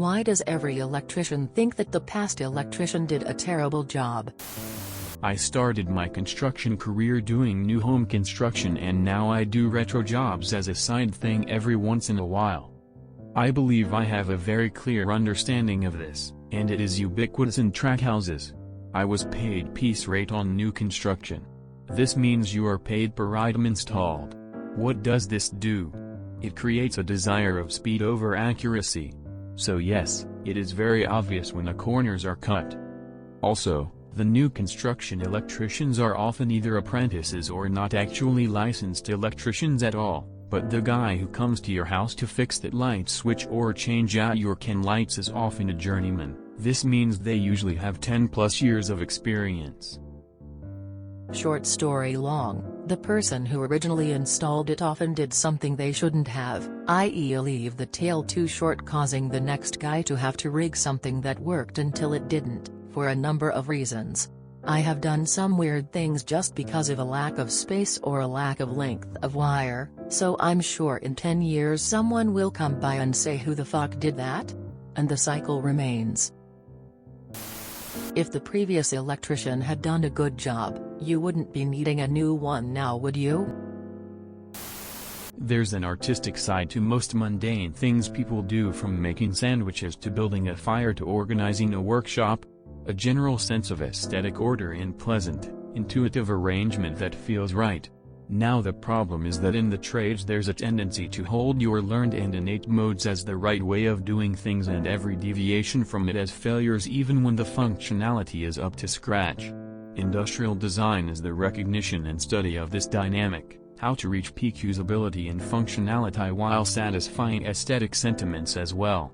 Why does every electrician think that the past electrician did a terrible job? I started my construction career doing new home construction, and now I do retro jobs as a side thing every once in a while. I believe I have a very clear understanding of this, and it is ubiquitous in tract houses. I was paid piece rate on new construction. This means you are paid per item installed. What does this do? It creates a desire of speed over accuracy. So yes, it is very obvious when the corners are cut. Also, the new construction electricians are often either apprentices or not actually licensed electricians at all, but the guy who comes to your house to fix that light switch or change out your can lights is often a journeyman. This means they usually have 10+ years of experience. Short story long, the person who originally installed it often did something they shouldn't have, i.e. leave the tail too short, causing the next guy to have to rig something that worked until it didn't, for a number of reasons. I have done some weird things just because of a lack of space or a lack of length of wire, so I'm sure in 10 years someone will come by and say, who the fuck did that? And the cycle remains. If the previous electrician had done a good job, you wouldn't be needing a new one now, would you? There's an artistic side to most mundane things people do, from making sandwiches to building a fire to organizing a workshop. A general sense of aesthetic order and pleasant, intuitive arrangement that feels right. Now the problem is that in the trades there's a tendency to hold your learned and innate modes as the right way of doing things, and every deviation from it as failures even when the functionality is up to scratch. Industrial design is the recognition and study of this dynamic, how to reach peak usability and functionality while satisfying aesthetic sentiments as well.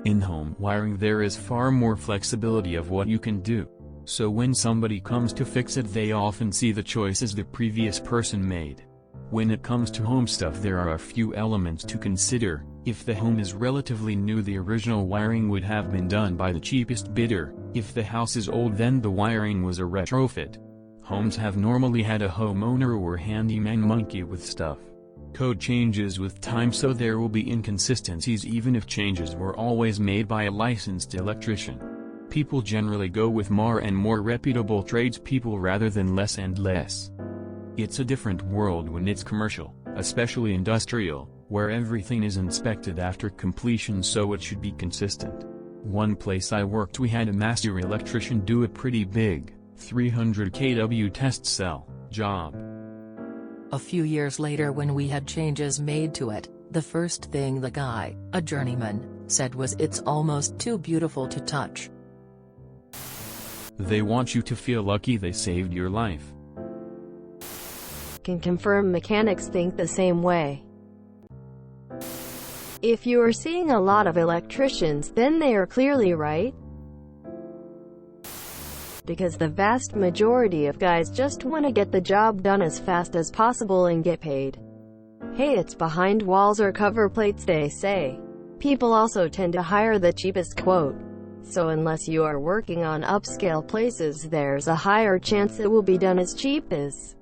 In home wiring there is far more flexibility of what you can do. So when somebody comes to fix it, they often see the choices the previous person made. When it comes to home stuff, there are a few elements to consider. If the home is relatively new, the original wiring would have been done by the cheapest bidder. If the house is old, then the wiring was a retrofit. Homes have normally had a homeowner or handyman monkey with stuff. Code changes with time, so there will be inconsistencies even if changes were always made by a licensed electrician. People generally go with more and more reputable tradespeople rather than less and less. It's a different world when it's commercial, especially industrial, where everything is inspected after completion, so it should be consistent. One place I worked, we had a master electrician do a pretty big, 300 kW test cell job. A few years later, when we had changes made to it, the first thing the guy, a journeyman, said was, "It's almost too beautiful to touch." They want you to feel lucky they saved your life. Can confirm mechanics think the same way. If you are seeing a lot of electricians, then they are clearly right. Because the vast majority of guys just want to get the job done as fast as possible and get paid. Hey, it's behind walls or cover plates, they say. People also tend to hire the cheapest quote. So unless you are working on upscale places, there's a higher chance it will be done as cheap as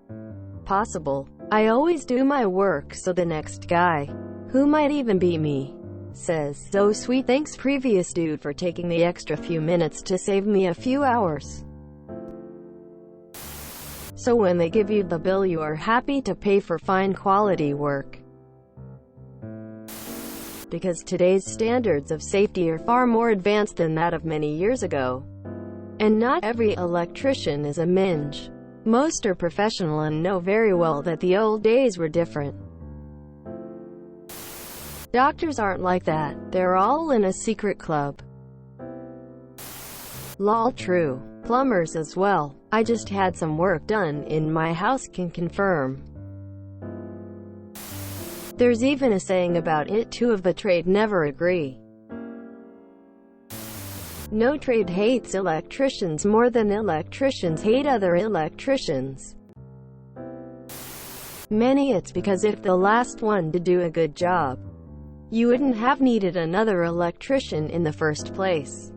possible. I always do my work so the next guy, who might even beat me, says, "So sweet, thanks previous dude for taking the extra few minutes to save me a few hours." So when they give you the bill, you are happy to pay for fine quality work. Because today's standards of safety are far more advanced than that of many years ago. And not every electrician is a minge. Most are professional and know very well that the old days were different. Doctors aren't like that, they're all in a secret club. Lol, true. Plumbers as well. I just had some work done in my house, can confirm. There's even a saying about it, two of the trade never agree. No trade hates electricians more than electricians hate other electricians. Many it's because if the last one to do a good job, you wouldn't have needed another electrician in the first place.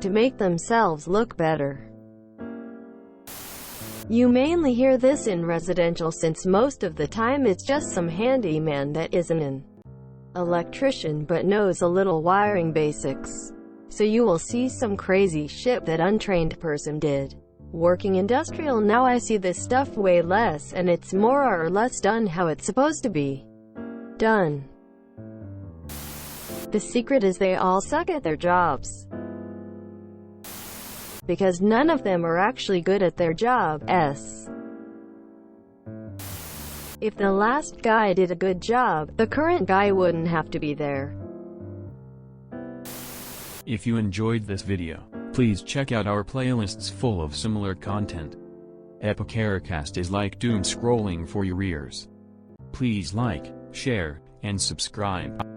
To make themselves look better. You mainly hear this in residential, since most of the time it's just some handyman that isn't an electrician but knows a little wiring basics. So you will see some crazy shit that untrained person did. Working industrial now, I see this stuff way less, and it's more or less done how it's supposed to be done. The secret is they all suck at their jobs, because none of them are actually good at their jobs. If the last guy did a good job, the current guy wouldn't have to be there. If you enjoyed this video, please check out our playlists full of similar content. TooAfraidToAsk is like doom scrolling for your ears. Please like, share, and subscribe.